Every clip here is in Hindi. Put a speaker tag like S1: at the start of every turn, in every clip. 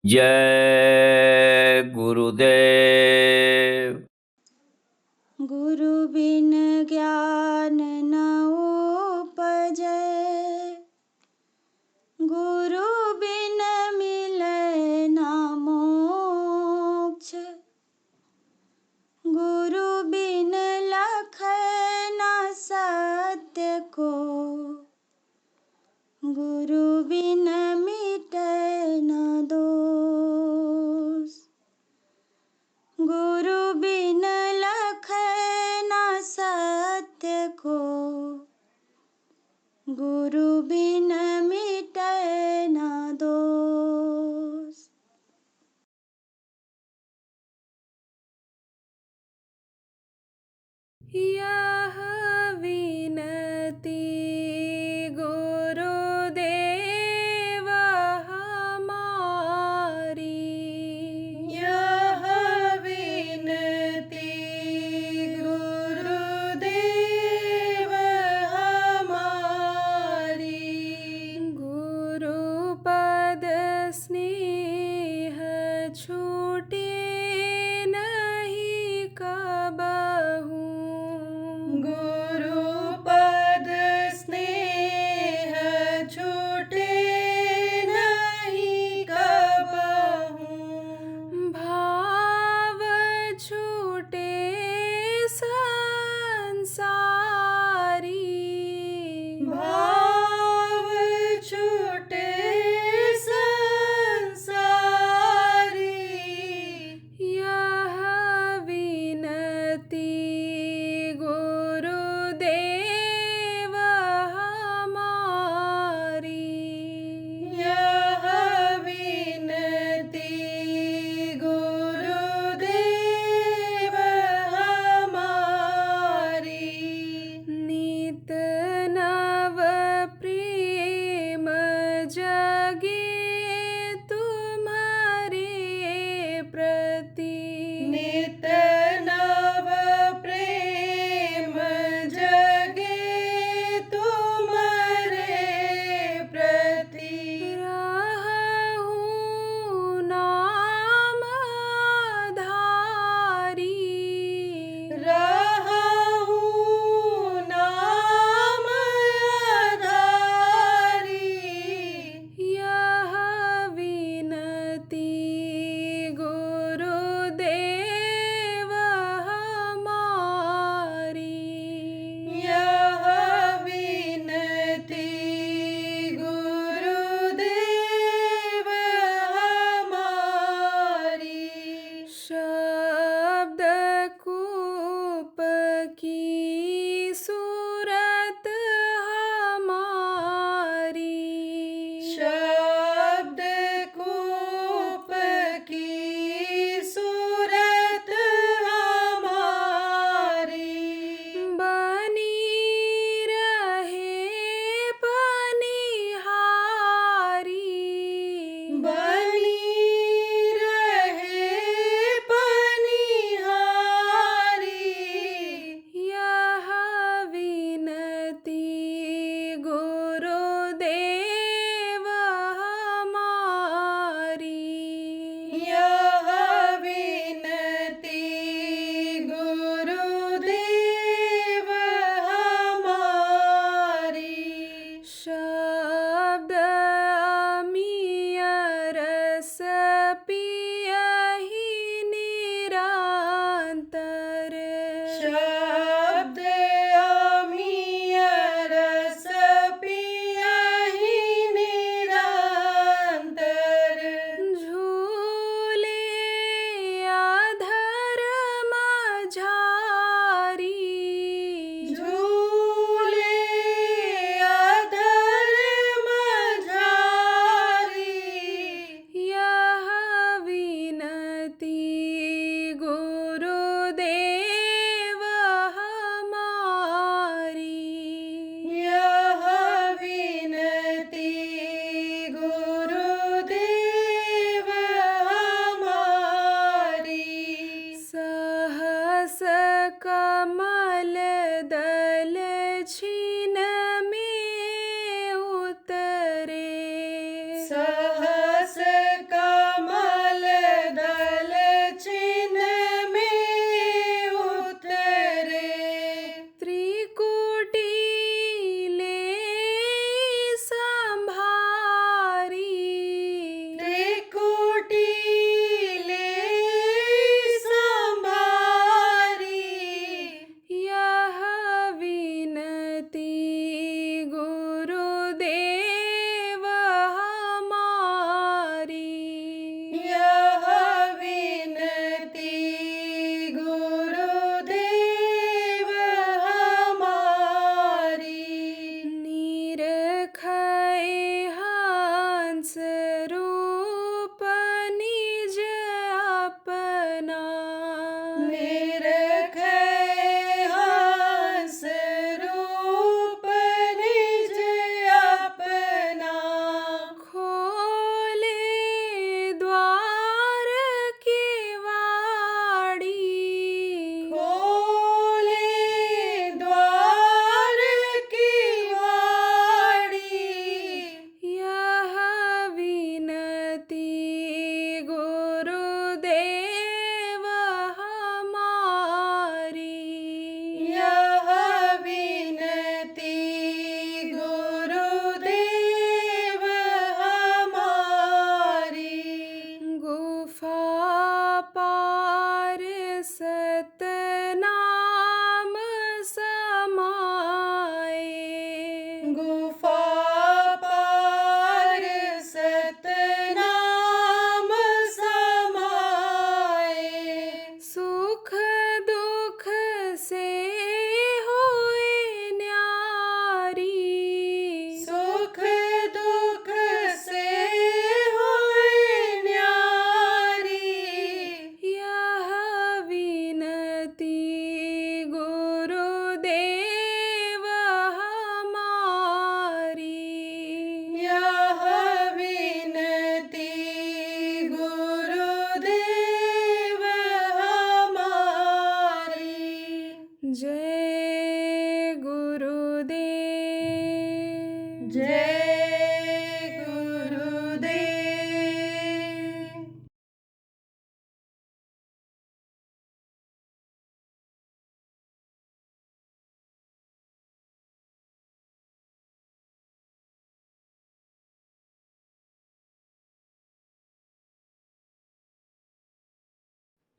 S1: जय गुरुदेव।
S2: गुरु बिन ज्ञान न उपजै, गुरु बिन मिलै ना मोक्ष। गुरु बिन लखै ना सत्य को, गुरु बिन मिटै ना दोष। गुरु बिन लखै ना सत्य को, गुरु बिन मिटै ना दोष।
S3: यह विनती गुरुदेव हमारी, यह विनती गुरुदेव हमारी। जय गुरुदेव।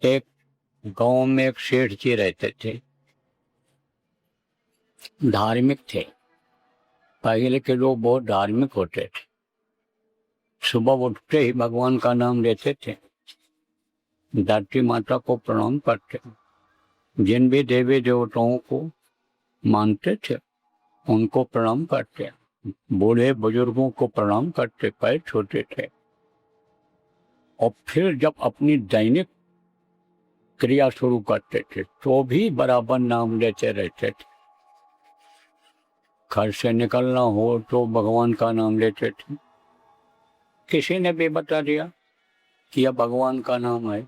S1: एक गांव में एक सेठ जी रहते थे, धार्मिक थे। पहले के लोग बहुत धार्मिक होते थे। सुबह उठते ही भगवान का नाम लेते थे, धरती माता को प्रणाम करते, जिन भी देवी देवताओं को मानते थे उनको प्रणाम करते, बूढ़े बुजुर्गों को प्रणाम करते, पैर छूते थे। और फिर जब अपनी दैनिक क्रिया शुरू करते थे तो भी बराबर नाम लेते रहते थे। घर से निकलना हो तो भगवान का नाम लेते थे। किसी ने भी बता दिया कि यह भगवान का नाम है,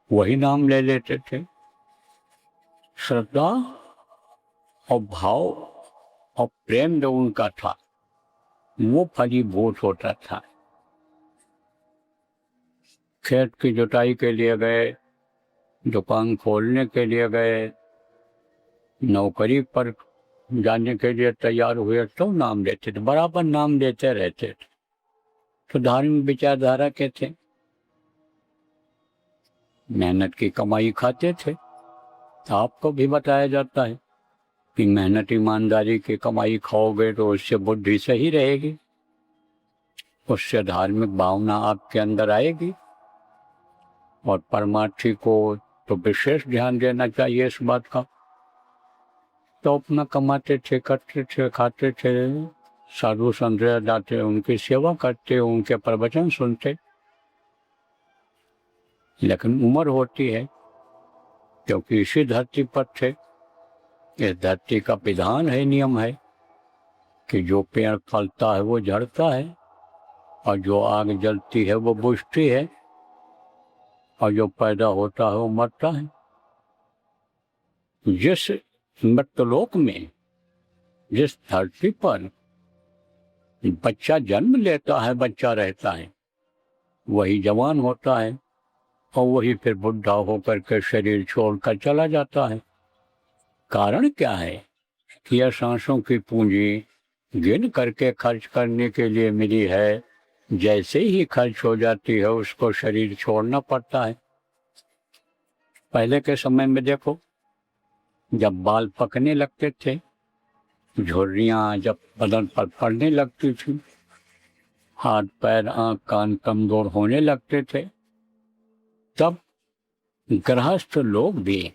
S1: वही नाम ले लेते थे। श्रद्धा और भाव और प्रेम जो उनका था वो फलीभूत होता था। खेत की जुताई के लिए गए, दुकान खोलने के लिए गए, नौकरी पर जाने के लिए तैयार हुए तो नाम लेते थे, बराबर नाम लेते रहते थे। तो धार्मिक विचारधारा के थे, मेहनत की कमाई खाते थे। आपको भी बताया जाता है कि मेहनत ईमानदारी की कमाई खाओगे तो उससे बुद्धि सही रहेगी, उससे धार्मिक भावना आपके अंदर आएगी। और परमार्थी को तो विशेष ध्यान देना चाहिए इस बात का। तो अपना कमाते थे, करते थे, खाते थे, साधु संत जाते, उनकी सेवा करते, उनके प्रवचन सुनते। लेकिन उम्र होती है, क्योंकि इसी धरती पर थे। इस धरती का विधान है, नियम है कि जो पेड़ फलता है वो झड़ता है, और जो आग जलती है वो बुझती है, और जो पैदा होता है वो मरता है। जिस मृतलोक में, जिस धरती पर बच्चा जन्म लेता है, बच्चा रहता है, वही जवान होता है, और वही फिर बुढ़ा होकर के शरीर छोड़कर चला जाता है। कारण क्या है कि यह सांसों की पूंजी गिन करके खर्च करने के लिए मिली है। जैसे ही खर्च हो जाती है उसको शरीर छोड़ना पड़ता है। पहले के समय में देखो, जब बाल पकने लगते थे, झुर्रियाँ जब बदन पर पड़ने लगती थी, हाथ पैर आँख कान कमजोर होने लगते थे, तब गृहस्थ लोग भी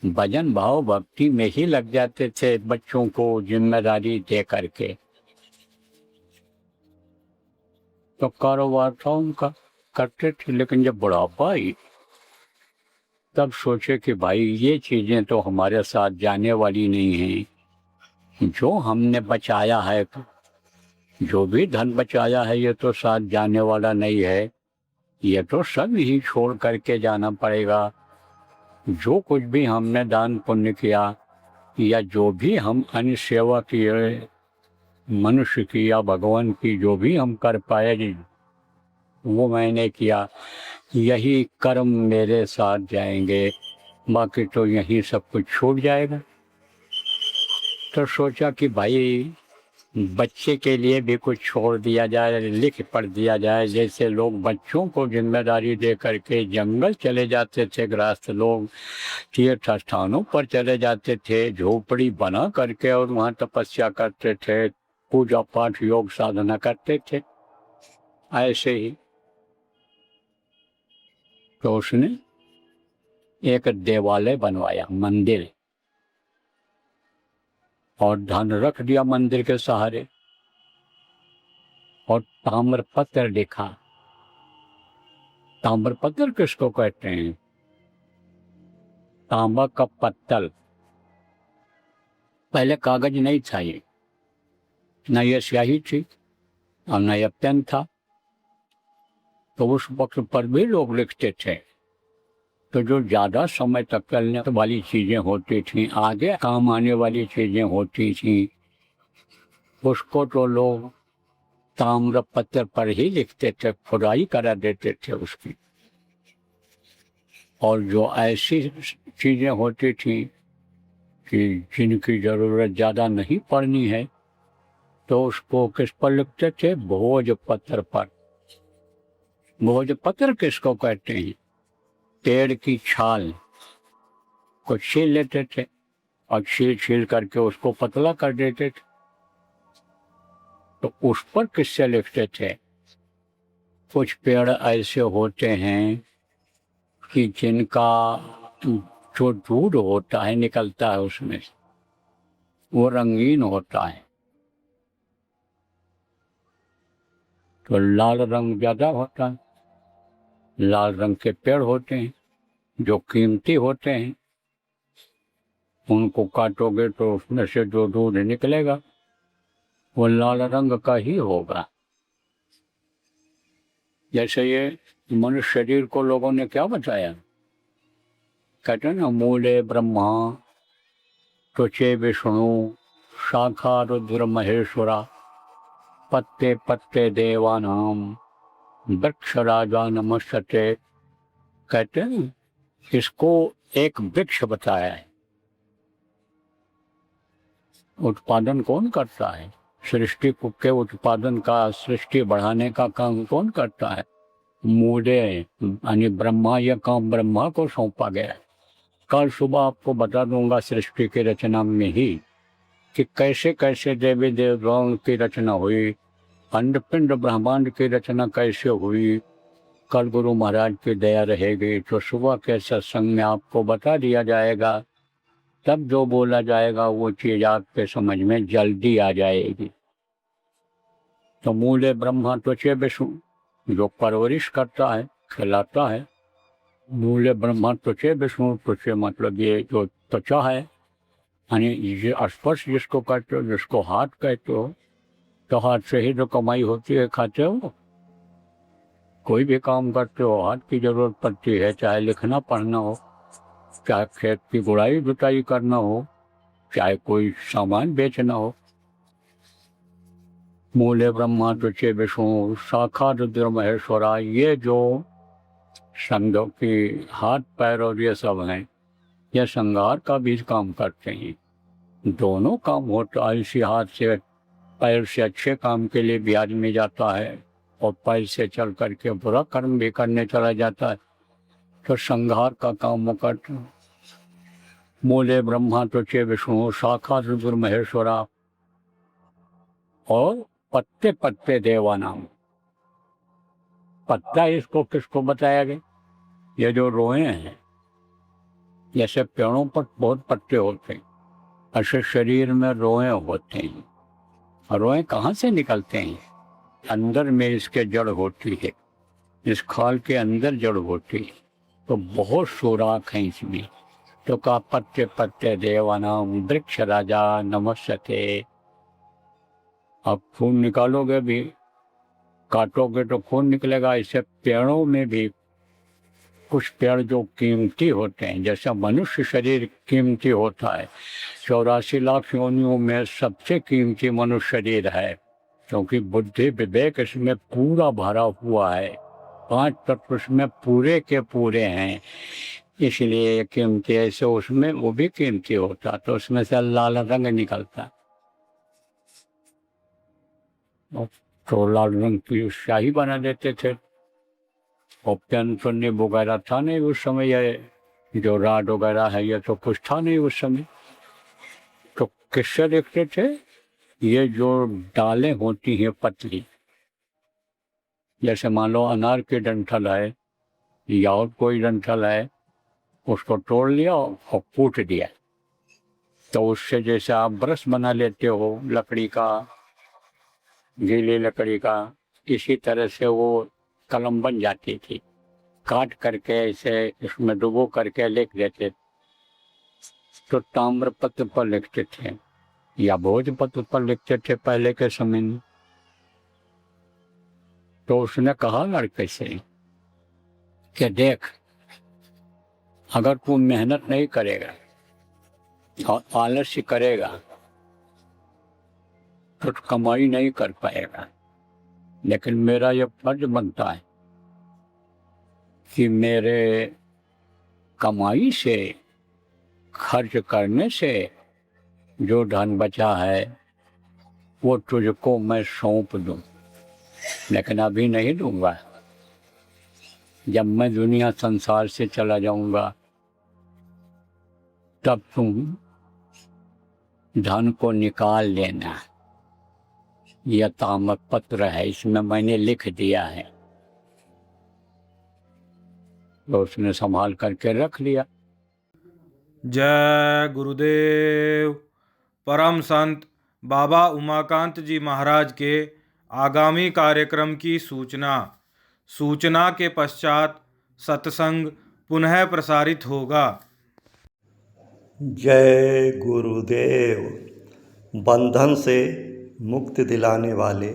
S1: भजन भाव भक्ति में ही लग जाते थे, बच्चों को जिम्मेदारी दे करके। तो कारोबार था उनका, करते थे। लेकिन जब बुढ़ापा आई तब सोचे कि भाई ये चीजें तो हमारे साथ जाने वाली नहीं हैं। जो हमने बचाया है, जो भी धन बचाया है, ये तो साथ जाने वाला नहीं है, ये तो सब ही छोड़ करके जाना पड़ेगा। जो कुछ भी हमने दान पुण्य किया, या जो भी हम अन्य सेवा किए, मनुष्य की या भगवान की, जो भी हम कर पाए वो मैंने किया, यही कर्म मेरे साथ जाएंगे, बाकी तो यही सब कुछ छूट जाएगा। तो सोचा कि भाई बच्चे के लिए भी कुछ छोड़ दिया जाए, लिख पढ़ दिया जाए। जैसे लोग बच्चों को जिम्मेदारी दे करके जंगल चले जाते थे, गृहस्थ लोग तीर्थ स्थानों पर चले जाते थे, झोपड़ी बना करके और वहाँ तपस्या करते थे, पूजा पाठ योग साधना करते थे। ऐसे ही तो उसने एक देवालय बनवाया, मंदिर, और धन रख दिया मंदिर के सहारे, और ताम्रपत्र लिखा। ताम्रपत्र किसको कहते हैं? तांबा का पत्तल। पहले कागज नहीं था, ये न ये स्याही थी और न ये पेन था, तो उस वक्त पर भी लोग लिखते थे। तो जो ज्यादा समय तक चलने वाली चीजें होती थी, आगे काम आने वाली चीजें होती थी, उसको तो लोग ताम्र पत्र पर ही लिखते थे, खुदाई करा देते थे उसकी। और जो ऐसी चीजें होती थी कि जिनकी जरूरत ज्यादा नहीं पड़नी है, तो उसको किस पर लिखते थे? भोजपत्र पर। भोजपत्र किसको कहते हैं? पेड़ की छाल को छील लेते थे और छील छील करके उसको पतला कर देते थे। तो उस पर किससे लिखते थे? कुछ पेड़ ऐसे होते हैं कि जिनका जो दूध होता है, निकलता है उसमें, वो रंगीन होता है। तो लाल रंग ज्यादा होता है। लाल रंग के पेड़ होते हैं जो कीमती होते हैं। उनको काटोगे तो उसमें से जो दूध निकलेगा वो लाल रंग का ही होगा। जैसे ये मनुष्य शरीर को लोगों ने क्या बताया? कहते हैं ना, मूले ब्रह्मा त्वचे विष्णु शाखा रुद्र महेश्वरा पत्ते पत्ते देवानाम वृक्ष राजा नमस्ते। कहते हैं इसको एक वृक्ष बताया है। उत्पादन कौन करता है? सृष्टि के उत्पादन का, सृष्टि बढ़ाने का काम कौन करता है? मूले यानी ब्रह्मा। यह काम ब्रह्मा को सौंपा गया है। कल सुबह आपको बता दूंगा सृष्टि की रचना में ही कि कैसे कैसे देवी देवताओं की रचना हुई, अंडपिंड ब्रह्मांड की रचना कैसे हुई। कल गुरु महाराज की दया रहेगी तो सुबह के सत्संग में आपको बता दिया जाएगा। तब जो बोला जाएगा वो चीज आपके समझ में जल्दी आ जाएगी। तो मूले ब्रह्मा त्वचे विष्णु, जो परवरिश करता है, खिलाता है। मूले ब्रह्मा त्वचे विष्णु, त्वचे मतलब ये जो त्वचा है, यानी ये स्पर्श जिसको कहते हो, जिसको हाथ कहते हो। तो हाथ से ही तो कमाई होती है, खाते हो। कोई भी काम करते हो हाथ की जरूरत पड़ती है, चाहे लिखना पढ़ना हो, चाहे खेत की गुड़ाई जुताई करना हो, चाहे कोई सामान बेचना हो। मूले ब्रह्मा त्वचे विष्णु शाखा रुद्र महेश्वरा, ये जो संघों की हाथ पैर और ये सब हैं, ये श्रृंगार का भी काम करते हैं। दोनों काम होता है। इसी हाथ से पैर से अच्छे काम के लिए भी आदमी जाता है और पैर से चल करके बुरा कर्म भी करने चला जाता है। तो श्रृंगार का काम वो करते हैं। मूले ब्रह्मा त्वचे विष्णु शाखा रुद्र महेश्वरा और पत्ते पत्ते देवानाम। पत्ता इसको किसको बताया गया? ये जो रोए हैं, जैसे पेड़ों पर बहुत पत्ते होते हैं, ऐसे शरीर में रोए होते हैं। और रोए कहाँ से निकलते हैं? अंदर में इसके जड़ होती है, इस खाल के अंदर जड़ होती है। तो बहुत सुराख हैं इसमें। तो का पत्ते पत्ते देवानाम वृक्ष राजा नमस्ते। आप खून निकालोगे भी, काटोगे तो खून निकलेगा। इससे पेड़ों में भी कुछ पेड़ जो कीमती होते हैं, जैसा मनुष्य शरीर कीमती होता है, 84 लाख योनियों में सबसे कीमती मनुष्य शरीर है, क्योंकि बुद्धि विवेक इसमें पूरा भरा हुआ है। 5 तत्व उसमें पूरे के पूरे हैं, इसलिए ये कीमती। ऐसे उसमें वो भी कीमती होता, तो उसमें से लाल रंग निकलता। तो लाल रंग की स्याही बना देते थे। और पेन पेन वगैरह था नहीं उस समय, ये जो राड वगैरह है ये तो कुछ था नहीं उस समय। तो किससे लिखते थे? ये जो डालें होती हैं पतली, जैसे मान लो अनार के डंठल है या और कोई डंठल है, उसको तोड़ लिया और कूट दिया। तो उससे जैसे आप ब्रश बना लेते हो लकड़ी का, गीली लकड़ी का, इसी तरह से वो कलम बन जाती थी। काट करके इसे इसमें डुबो करके लिख देते। तो ताम्रपत्र पर लिखते थे या भोजपत्र पर लिखते थे पहले के समय में। तो उसने कहा लड़के से कि देख, अगर तू मेहनत नहीं करेगा और आलस्य करेगा तो कमाई नहीं कर पाएगा। लेकिन मेरा ये फर्ज बनता है कि मेरे कमाई से, खर्च करने से जो धन बचा है वो तुझको मैं सौंप दूं। लेकिन अभी नहीं दूंगा। जब मैं दुनिया संसार से चला जाऊंगा तब तुम धन को निकाल लेना। यह तामक पत्र है, इसमें मैंने लिख दिया है। तो उसने संभाल करके रख लिया।
S4: जय गुरुदेव। परम संत बाबा उमाकांत जी महाराज के आगामी कार्यक्रम की सूचना के पश्चात सत्संग पुनः प्रसारित होगा।
S5: जय गुरुदेव। बंधन से मुक्ति दिलाने वाले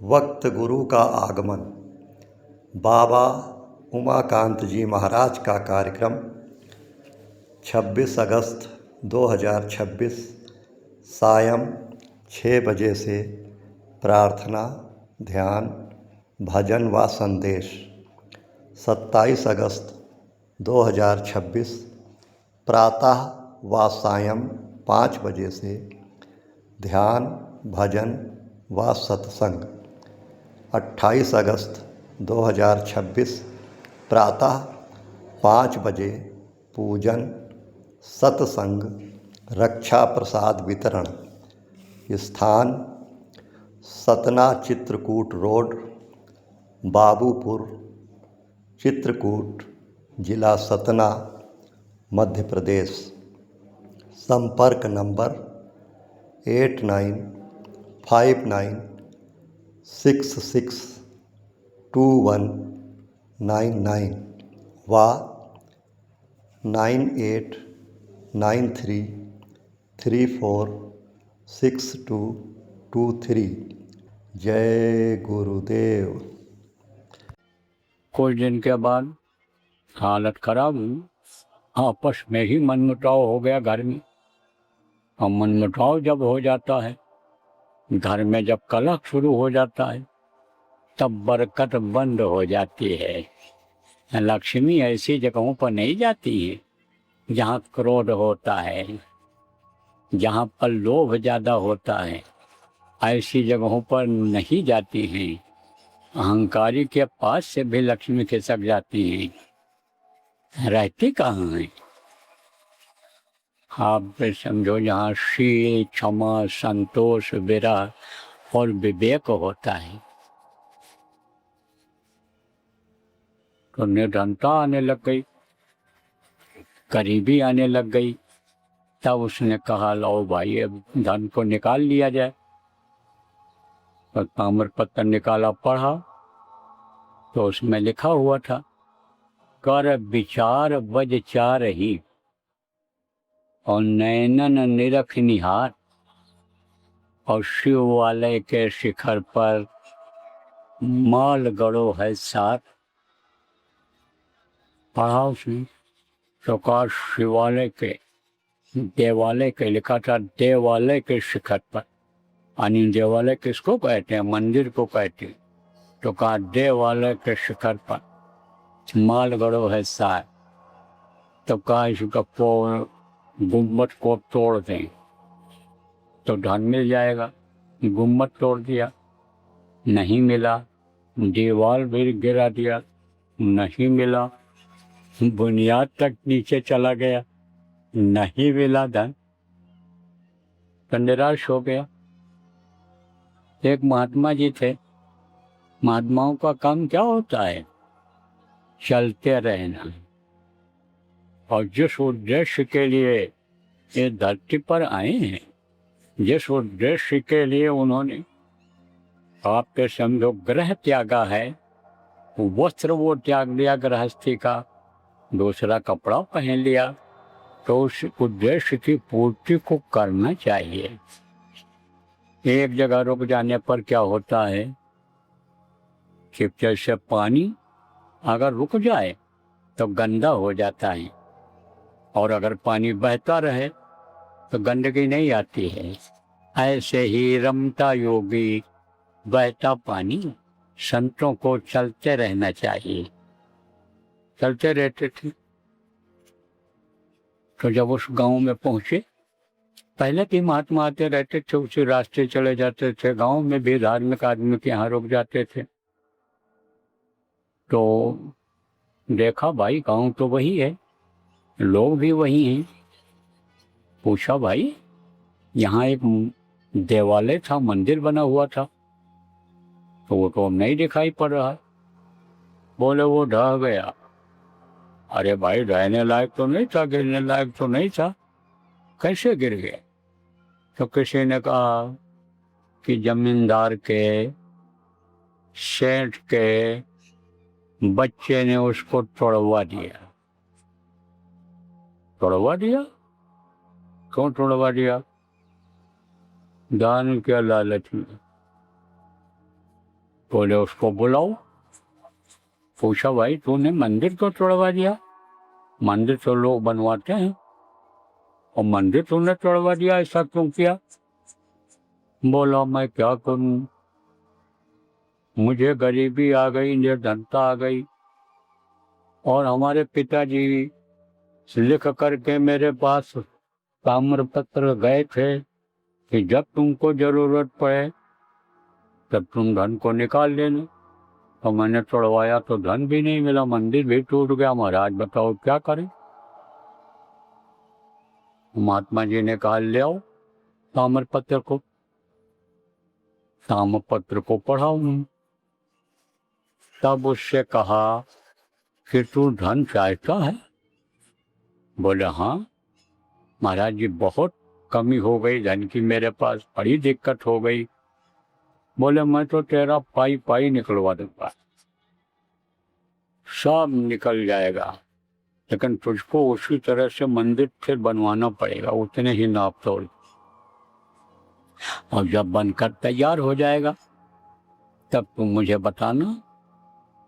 S5: वक्त गुरु का आगमन। बाबा उमाकांत जी महाराज का कार्यक्रम 26 अगस्त 2026 सायं 6 बजे से प्रार्थना, ध्यान, भजन व संदेश। 27 अगस्त 2026 प्रातः व सायं 5 बजे से ध्यान, भजन व सत्संग। 28 अगस्त 2026 प्रातः 5 बजे पूजन, सत्संग, रक्षा प्रसाद वितरण। स्थान सतना चित्रकूट रोड, बाबूपुर, चित्रकूट, जिला सतना, मध्य प्रदेश। संपर्क नंबर 8959662199 व 9893346223। जय गुरुदेव।
S1: कुछ दिन के बाद हालत खराब हुई। आपस में ही मनमुटाव हो गया घर में। और मनमुटाव जब हो जाता है, घर में जब कलह शुरू हो जाता है, तब बरकत बंद हो जाती है। लक्ष्मी ऐसी जगहों पर नहीं जाती है जहाँ क्रोध होता है, जहाँ पर लोभ ज़्यादा होता है। ऐसी जगहों पर नहीं जाती हैं। अहंकारी के पास से भी लक्ष्मी खिसक जाती हैं। रहती कहाँ हैं? आप समझो जहाँ शील, क्षमा, संतोष, विरह और विवेक होता है, तो निर्धनता आने लग गई, गरीबी आने लग गई। तब उसने कहा लो भाई अब धन को निकाल लिया जाए। और ताम्र पत्र निकाला, पढ़ा तो उसमें लिखा हुआ था, कर विचार बज चार ही और नैनन निरख निहार और शिवालय के शिखर पर माल गड़ो है सार। पढ़ा उसने तो कहा शिवालय के, देवालय के लिखा था, देवालय के शिखर पर। यानी देवालय किसको कहते हैं? मंदिर को कहते हैं। तो कहा देवालय के शिखर पर माल गड़ो है सार। तो कहा इसका गुम्बद को तोड़ दें तो धन मिल जाएगा। गुम्बद तोड़ दिया, नहीं मिला। दीवार भी गिरा दिया, नहीं मिला। बुनियाद तक नीचे चला गया, नहीं मिला धन, तो निराश हो गया। एक महात्मा जी थे। महात्माओं का काम क्या होता है? चलते रहना। और जिस उद्देश्य के लिए ये धरती पर आए हैं, जिस उद्देश्य के लिए उन्होंने आपके समझो ग्रह त्यागा है, वस्त्र वो त्याग लिया गृहस्थी का, दूसरा कपड़ा पहन लिया, तो उस उद्देश्य की पूर्ति को करना चाहिए। एक जगह रुक जाने पर क्या होता है कि जैसे पानी अगर रुक जाए तो गंदा हो जाता है, और अगर पानी बहता रहे तो गंदगी नहीं आती है। ऐसे ही रमता योगी बहता पानी। संतों को चलते रहना चाहिए। चलते रहते थे। तो जब उस गांव में पहुंचे, पहले भी महात्मा आते रहते थे, उसी रास्ते चले जाते थे। गांव में भी धार्मिक आदमी के यहाँ रुक जाते थे। तो देखा भाई गांव तो वही है, लोग भी वही हैं। पूछा भाई यहाँ एक देवालय था, मंदिर बना हुआ था, तो वो तो नहीं दिखाई पड़ रहा है। बोले वो ढह गया। अरे भाई रहने लायक तो नहीं था, गिरने लायक तो नहीं था, कैसे गिर गए? तो किसी ने कहा कि जमींदार के सेठ के बच्चे ने उसको तोड़वा दिया। तोड़वा दिया? क्यों तोड़वा दिया? दान के लालच में। बोले उसको बुलाओ। पूछा भाई तूने मंदिर क्यों तोड़वा दिया? मंदिर तो लोग बनवाते हैं, और मंदिर तूने तोड़वा दिया, ऐसा क्यों किया? बोला मैं क्या करूं, मुझे गरीबी आ गई, निर्धनता आ गई, और हमारे पिताजी लिख करके मेरे पास ताम्र पत्र गए थे कि जब तुमको जरूरत पड़े तब तुम धन को निकाल लेना। तो मैंने तोड़वाया तो धन भी नहीं मिला, मंदिर भी टूट गया। महाराज बताओ क्या करें? महात्मा जी ने कहा ले आओ ताम्र पत्र को। ताम्र पत्र को पढ़ा उन्होंने। तब उससे कहा कि तू धन चाहता है? बोले हाँ महाराज जी, बहुत कमी हो गई धन की, मेरे पास बड़ी दिक्कत हो गई। बोले मैं तो तेरा पाई पाई निकलवा दूंगा, सब निकल जाएगा, लेकिन तुझको उसी तरह से मंदिर फिर बनवाना पड़ेगा, उतने ही नाप तोड़। और जब बनकर तैयार हो जाएगा तब तुम मुझे बताना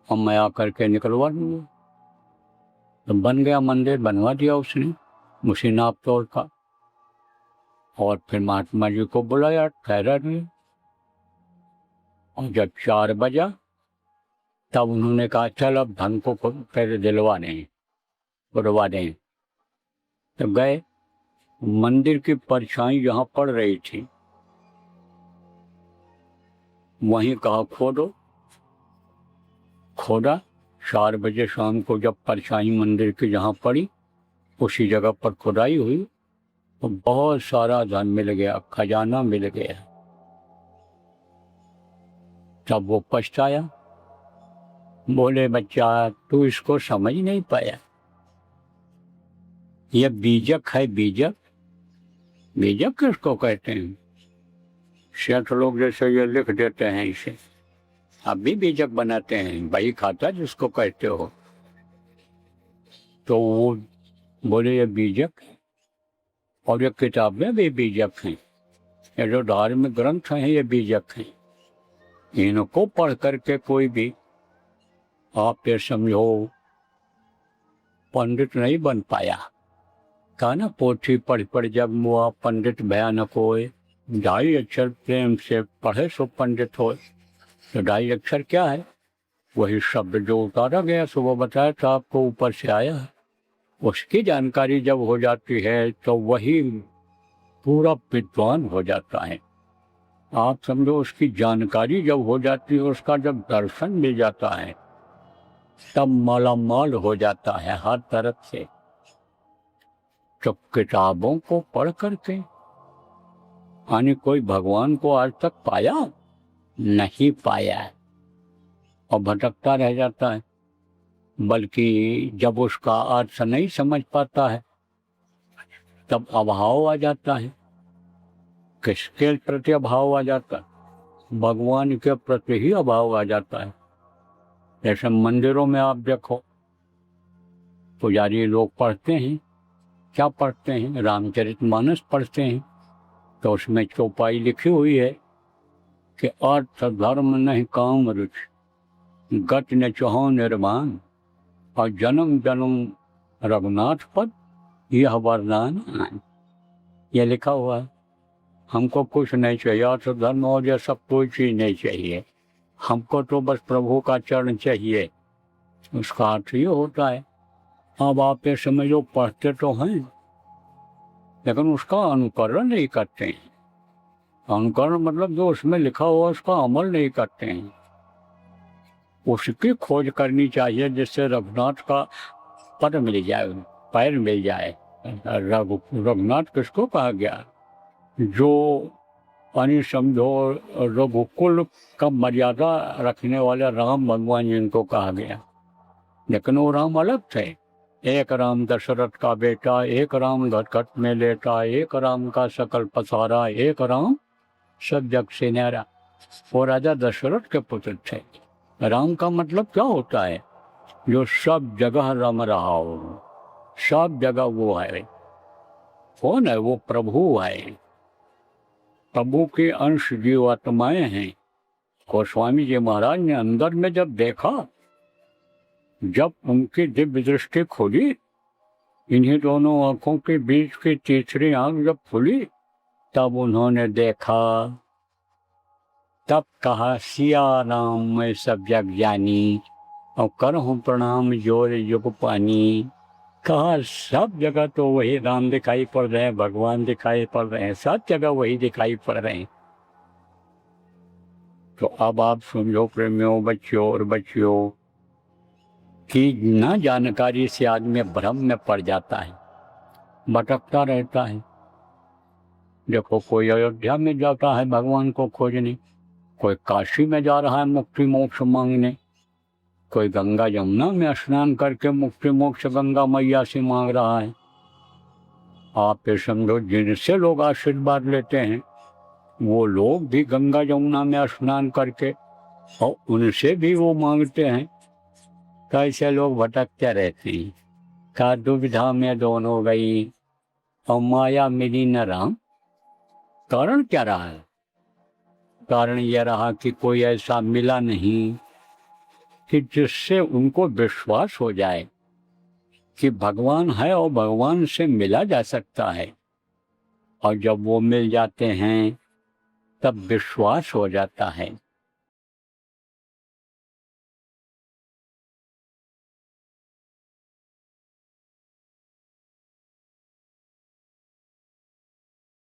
S1: और मैं आकर के निकलवा दूंगा। तो बन गया मंदिर, बनवा दिया उसने उसी नाप तोड़ का। और फिर महात्मा जी को बुलाया, ठहरा दिया। और जब 4 बजा तब उन्होंने कहा चल अब धन को फिर दिलवा दें, उड़वा दें। तो गए, मंदिर की परछाई जहाँ पड़ रही थी वहीं कहा खोदो। खोदा। 4 बजे शाम को जब परछाई मंदिर की जहाँ पड़ी उसी जगह पर खुदाई हुई तो बहुत सारा धन मिल गया, खजाना मिल गया। तब वो पछताया। बोले बच्चा तू इसको समझ नहीं पाया, ये बीजक है। बीजक? बीजक किसको कहते हैं? सेठ लोग जैसे ये लिख देते हैं इसे, अब भी बीजक बनाते हैं, बही खाता जिसको कहते हो। तो वो बोले ये बीजक है, और ये किताबें भी बीजक हैं, ये जो धार्मिक ग्रंथ हैं ये बीजक हैं। इनको पढ़ करके कोई भी आप ये समझो पंडित नहीं बन पाया। कहा ना पोथी पढ़ पढ़ जब वो पंडित भयानक होए, 2.5 अक्षर प्रेम से पढ़े सो पंडित होए। तो 2.5 अक्षर क्या है? वही शब्द जो उतारा गया, सुबह बताया था आपको, ऊपर से आया है। उसकी जानकारी जब हो जाती है तो वही पूरा विद्वान हो जाता है। आप समझो उसकी जानकारी जब हो जाती है, उसका जब दर्शन मिल जाता है तब मालामाल हो जाता है हर तरफ से। तो किताबों को पढ़ करके यानी कोई भगवान को आज तक पाया नहीं पाया है और भटकता रह जाता है। बल्कि जब उसका अर्थ नहीं समझ पाता है तब अभाव आ जाता है। किसके प्रति अभाव आ जाता है? भगवान के प्रति ही अभाव आ जाता है। जैसे मंदिरों में आप देखो पुजारी लोग पढ़ते हैं, क्या पढ़ते हैं? रामचरितमानस पढ़ते हैं। तो उसमें चौपाई लिखी हुई है कि अर्थ धर्म नहीं काम रुचि, गत न चहो निर्माण, और जन्म जन्म रघुनाथ पद यह वरदान। यह लिखा हुआ है। हमको कुछ नहीं चाहिए, अर्थ धर्म और ये सब कोई चीज़ नहीं चाहिए, हमको तो बस प्रभु का चरण चाहिए। उसका अर्थ ये होता है। अब आप ये समझो, पढ़ते तो हैं लेकिन उसका अनुकरण नहीं करते हैं। अनुकरण मतलब जो उसमें लिखा हुआ उसका अमल नहीं करते हैं। उसकी खोज करनी चाहिए जिससे रघुनाथ का पद मिल जाए, पैर मिल जाए। रघुनाथ किसको कहा गया? जो यानी समझो रघुकुल का मर्यादा रखने वाले राम भगवान जिनको कहा गया, लेकिन वो राम अलग थे। एक राम दशरथ का बेटा, एक राम घटघट में लेटा, एक राम का सकल पसारा, एक राम सब जग से न्यारा। वो राजा दशरथ के पुत्र थे। राम का मतलब क्या होता है? जो सब जगह रम रहा हो, सब जगह वो है। कौन है वो? प्रभु है। प्रभु के अंश जीव आत्माएं हैं। गोस्वामी जी महाराज ने अंदर में जब देखा, जब उनकी दिव्य दृष्टि खुली, इन्हीं दोनों आंखों के बीच की तीसरी आंख जब खुली, तब उन्होंने देखा, तब कहा सिया राम मैं सब जग जानी, और करहूँ प्रणाम जोर युग पानी। कहा सब जगह तो वही राम दिखाई पड़ रहे हैं, भगवान दिखाई पड़ रहे हैं, सब जगह वही दिखाई पड़ रहे हैं। तो अब आप समझो प्रेमियों, बच्चों और बच्चियों, कि ना जानकारी से आदमी भ्रम में पड़ जाता है, भटकता रहता है। देखो, कोई अयोध्या में जाता है भगवान को खोजने, कोई काशी में जा रहा है मुक्ति मोक्ष मांगने, कोई गंगा यमुना में स्नान करके मुक्ति मोक्ष गंगा मैया से मांग रहा है। आप ये समझो, जिनसे लोग आशीर्वाद लेते हैं वो लोग भी गंगा यमुना में स्नान करके और उनसे भी वो मांगते हैं। कैसे लोग भटकते रहते हैं। का दुविधा में दोनों गई और माया मिली न राम। कारण क्या रहा है? कारण यह रहा कि कोई ऐसा मिला नहीं कि जिससे उनको विश्वास हो जाए कि भगवान है और भगवान से मिला जा सकता है। और जब वो मिल जाते हैं तब विश्वास हो जाता है।